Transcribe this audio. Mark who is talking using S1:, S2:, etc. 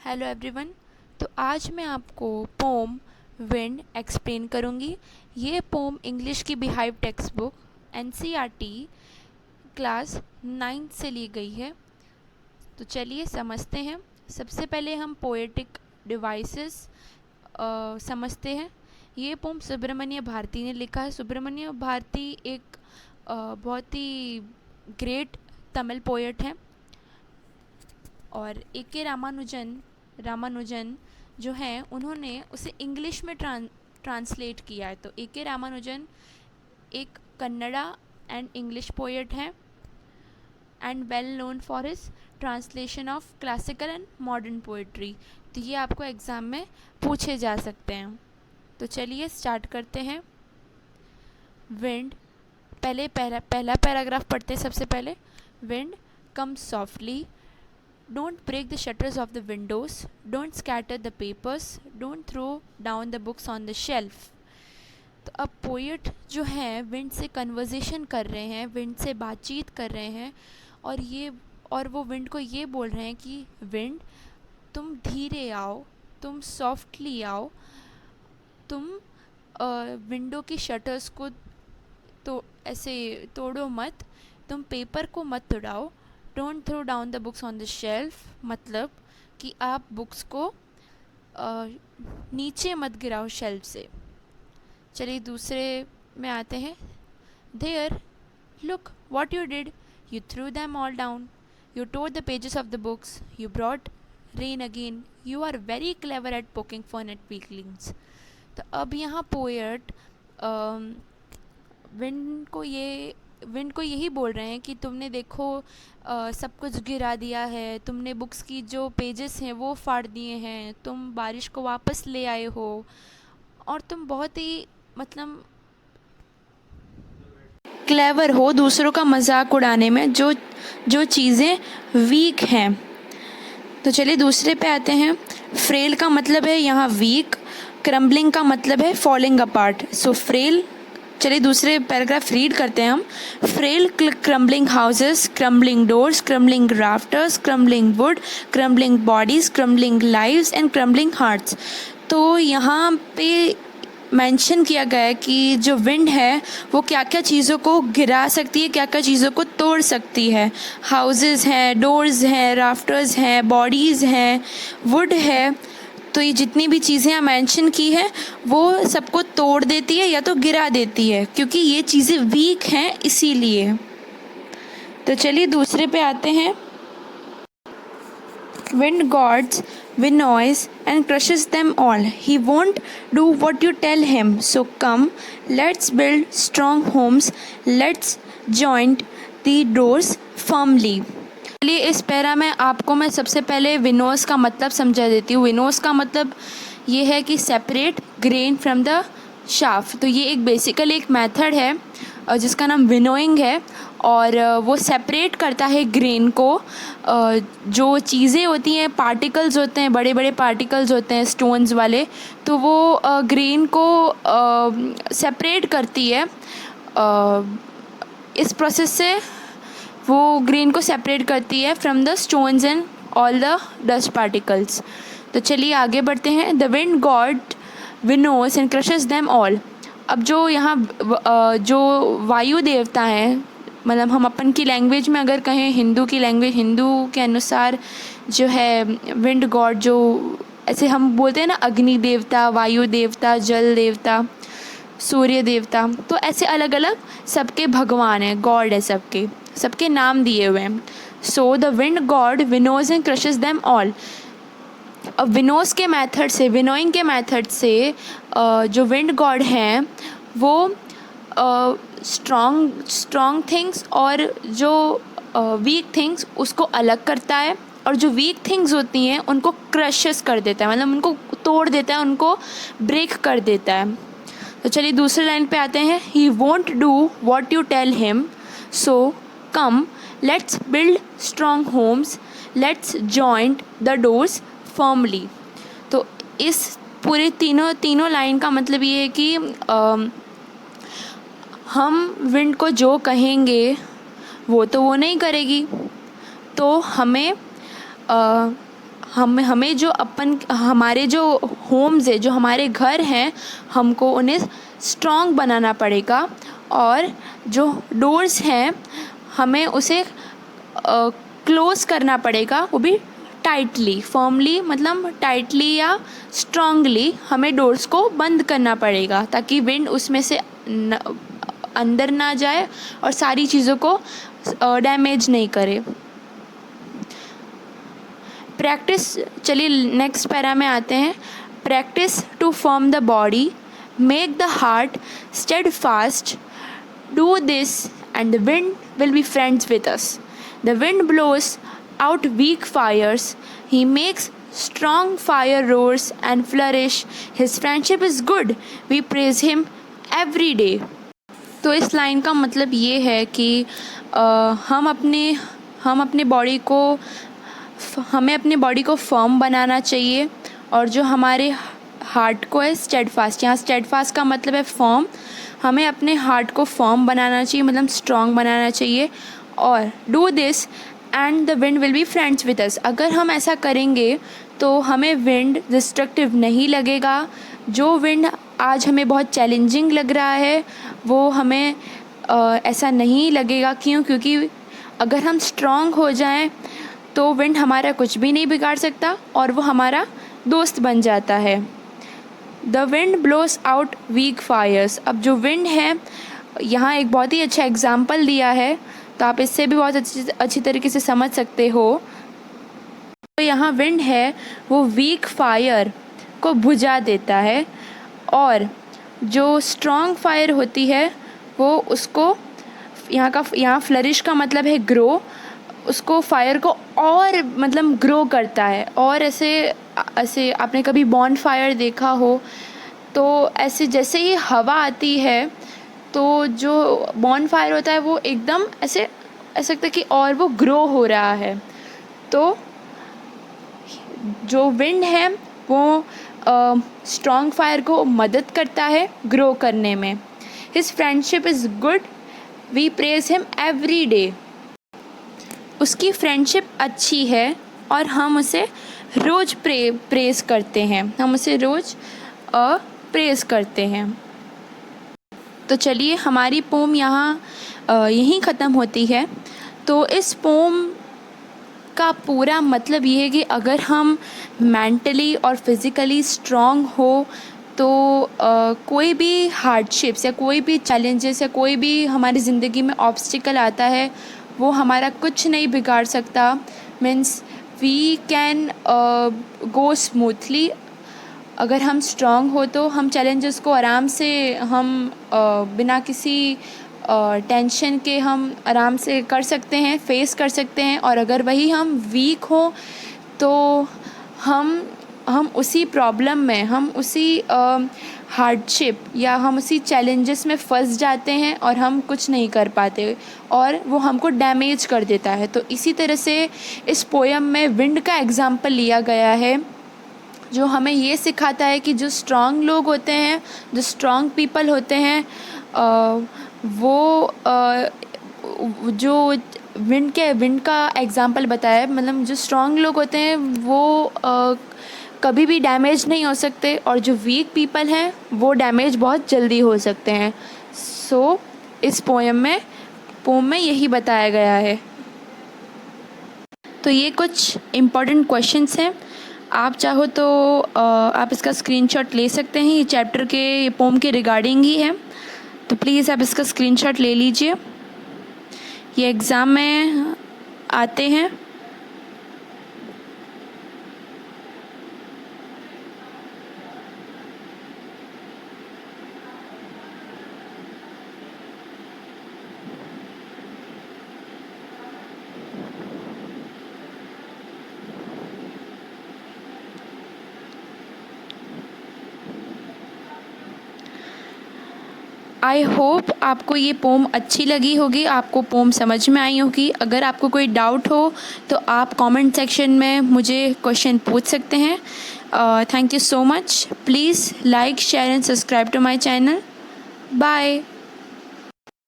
S1: Hello everyone. तो आज मैं आपको पोम विंड एक्सप्लेन करूँगी। ये पोम इंग्लिश की beehive text book NCERT class 9 से ली गई है। तो चलिए समझते हैं। सबसे पहले हम पोएटिक डिवाइसेस समझते हैं। ये पोम सुब्रमण्य भारती ने लिखा है। सुब्रमण्य भारती एक बहुत ही ग्रेट तमिल पोएट हैं। और ए के रामानुजन जो हैं उन्होंने उसे इंग्लिश में ट्रांसलेट किया है। तो ए के रामानुजन एक कन्नड़ा एंड इंग्लिश पोएट हैं and well known for his translation of classical and modern poetry. तो ये आपको एग्ज़ाम में पूछे जा सकते हैं। तो चलिए स्टार्ट करते हैं। विंड, पहला पैराग्राफ पढ़ते हैं। सबसे पहले wind come softly, don't break the shutters of the windows, don't scatter the papers, don't throw down the books on the shelf। तो अब पोएट जो हैं विंड से कन्वर्जेशन कर रहे हैं, विंड से बातचीत कर रहे हैं और वो विंड को ये बोल रहे हैं कि विंड तुम धीरे आओ, तुम सॉफ्टली आओ, तुम विंडो की शटर्स को तो ऐसे तोड़ो मत, तुम पेपर को मत उड़ाओ। Don't throw down the books on the shelf, मतलब कि आप बुक्स को नीचे मत गिराओ शेल्फ से। चलिए दूसरे में आते हैं। There look what you did, you threw them all down, you tore the pages of the books, you brought rain again, you are very clever at poking fun at weaklings. तो अब यहाँ poet wind को यही बोल रहे हैं कि तुमने देखो सब कुछ गिरा दिया है, तुमने बुक्स की जो पेजेस हैं वो फाड़ दिए हैं, तुम बारिश को वापस ले आए हो और तुम बहुत ही मतलब क्लेवर हो दूसरों का मजाक उड़ाने में, जो चीज़ें वीक हैं। तो चलिए दूसरे पे आते हैं। फ्रेल का मतलब है यहाँ वीक, क्रम्बलिंग का मतलब है फॉलिंग अपार्ट। सो फ्रेल, चलिए दूसरे पैराग्राफ रीड करते हैं हम। Frail crumbling houses, crumbling doors, crumbling rafters, crumbling wood, crumbling bodies, crumbling lives and crumbling hearts. तो यहाँ पे मेंशन किया गया है कि जो विंड है वो क्या क्या चीज़ों को गिरा सकती है, क्या क्या चीज़ों को तोड़ सकती है। हाउसेस हैं, डोर्स हैं, राफ्टर्स हैं, बॉडीज़ हैं, वुड है। तो ये जितनी भी चीज़ें यहाँ मेंशन की हैं वो सबको तोड़ देती है या तो गिरा देती है, क्योंकि ये चीज़ें वीक हैं इसीलिए। तो चलिए दूसरे पे आते हैं। Wind guards winnows and crushes them all. He won't do what you tell him. So come, let's build strong homes. Let's joint the doors firmly. चलिए इस पैरा में आपको मैं सबसे पहले विनोस का मतलब समझा देती हूँ। विनोस का मतलब ये है कि separate grain from the shaft. तो ये एक बेसिकली एक मेथड है जिसका नाम विनोइंग है और वो सेपरेट करता है ग्रेन को। जो चीज़ें होती हैं, पार्टिकल्स होते हैं, बड़े बड़े पार्टिकल्स होते हैं स्टोन्स वाले, तो वो ग्रेन को सेपरेट करती है। इस प्रोसेस से वो ग्रेन को सेपरेट करती है from the stones and all the dust particles. तो चलिए आगे बढ़ते हैं। The wind god winnows and crushes them all. अब जो यहाँ जो वायु देवता हैं, मतलब हम अपन की लैंग्वेज में अगर कहें, हिंदू की लैंग्वेज, हिंदू के अनुसार जो है विंड गॉड, जो ऐसे हम बोलते हैं ना, अग्नि देवता, वायु देवता, जल देवता, सूर्य देवता, तो ऐसे अलग अलग सबके भगवान हैं, गॉड है, सबके नाम दिए हुए हैं। So the wind god winnows and crushes them all. अब विनोज के मेथड से, विनोइंग के मेथड से जो विंड गॉड हैं वो स्ट्रॉन्ग थिंग्स और जो वीक थिंग्स उसको अलग करता है, और जो वीक थिंग्स होती हैं उनको क्रशेस कर देता है, मतलब उनको तोड़ देता है, उनको ब्रेक कर देता है। तो चलिए दूसरे लाइन पे आते हैं। He won't do what you tell him, so come let's build strong homes, let's joint the doors firmly. तो इस पूरे तीनों लाइन का मतलब ये है कि हम विंड को जो कहेंगे वो तो वो नहीं करेगी, तो हमें हमें जो हमारे जो होम्स है, जो हमारे घर हैं, हमको उन्हें स्ट्रॉन्ग बनाना पड़ेगा। और जो डोर्स हैं हमें उसे क्लोज़ करना पड़ेगा, वो भी टाइटली, फर्मली, मतलब टाइटली या स्ट्रांगली हमें डोर्स को बंद करना पड़ेगा, ताकि विंड उसमें से अंदर ना जाए और सारी चीज़ों को डैमेज नहीं करे। प्रैक्टिस, चलिए नेक्स्ट पैरा में आते हैं। Practise to form the body, make the heart steadfast, do this and the wind will be friends with us. The wind blows out weak fires, he makes strong fire roars and flourish, his friendship is good, we praise him every day। तो इस line का मतलब ये है कि हम अपने body को हमें अपनी बॉडी को फर्म बनाना चाहिए, और जो हमारे हार्ट को है स्टेडफास्ट, यहाँ स्टेडफास्ट का मतलब है फर्म, हमें अपने हार्ट को फर्म बनाना चाहिए, मतलब स्ट्रॉन्ग बनाना चाहिए। और do this and the wind will be friends with अस, अगर हम ऐसा करेंगे तो हमें विंड डिस्ट्रक्टिव नहीं लगेगा। जो विंड आज हमें बहुत चैलेंजिंग लग रहा है वो हमें ऐसा नहीं लगेगा। क्योंकि अगर हम स्ट्रॉन्ग हो जाएं तो विंड हमारा कुछ भी नहीं बिगाड़ सकता और वो हमारा दोस्त बन जाता है। The wind blows out weak fires, अब जो विंड है यहाँ एक बहुत ही अच्छा एग्जाम्पल दिया है, तो आप इससे भी बहुत अच्छी तरीके से समझ सकते हो। तो यहाँ विंड है वो वीक फायर को बुझा देता है, और जो स्ट्रॉन्ग फायर होती है वो उसको यहाँ फ्लरिश का मतलब है ग्रो, उसको फायर को और मतलब ग्रो करता है। और ऐसे आपने कभी बॉन्ड फायर देखा हो तो ऐसे जैसे ही हवा आती है तो जो बॉन्ड फायर होता है वो एकदम ऐसे लगता है कि और वो ग्रो हो रहा है। तो जो विंड है वो स्ट्रॉन्ग फायर को मदद करता है ग्रो करने में। His friendship is good, we praise him every day, उसकी फ्रेंडशिप अच्छी है और हम उसे रोज़ प्रेज करते हैं, हम उसे रोज़ प्रेज करते हैं। तो चलिए हमारी पोम यहाँ यहीं ख़त्म होती है। तो इस पोम का पूरा मतलब ये है कि अगर हम मेंटली और फिज़िकली स्ट्रॉन्ग हो तो कोई भी हार्डशिप्स या कोई भी चैलेंजेस या कोई भी हमारी ज़िंदगी में ऑब्स्टिकल आता है वो हमारा कुछ नहीं बिगाड़ सकता। Means we can go smoothly. अगर हम स्ट्रॉन्ग हो तो हम चैलेंजेस को आराम से बिना किसी टेंशन के हम आराम से कर सकते हैं, फेस कर सकते हैं। और अगर वही हम वीक हों तो हम उसी प्रॉब्लम में, हम उसी हार्डशिप या हम उसी चैलेंजेस में फंस जाते हैं और हम कुछ नहीं कर पाते और वो हमको डैमेज कर देता है। तो इसी तरह से इस पोयम में विंड का एग्जाम्पल लिया गया है, जो हमें ये सिखाता है कि जो स्ट्रॉन्ग लोग होते हैं, जो स्ट्रॉन्ग पीपल होते हैं, वो जो विंड का एग्जांपल बताया, मतलब जो स्ट्रॉन्ग लोग होते हैं वो कभी भी डैमेज नहीं हो सकते और जो वीक पीपल हैं वो डैमेज बहुत जल्दी हो सकते हैं। सो इस पोम में यही बताया गया है। तो ये कुछ इम्पॉर्टेंट क्वेश्चंस हैं, आप चाहो तो आप इसका स्क्रीनशॉट ले सकते हैं। ये चैप्टर के, ये पोम के रिगार्डिंग ही है, तो प्लीज़ आप इसका स्क्रीनशॉट ले लीजिए। ये एग्ज़ाम में आते हैं। आई होप आपको ये पोम अच्छी लगी होगी, आपको पोम समझ में आई होगी। अगर आपको कोई डाउट हो तो आप कमेंट सेक्शन में मुझे क्वेश्चन पूछ सकते हैं। Thank you so much. Please like, share and subscribe to my channel. Bye.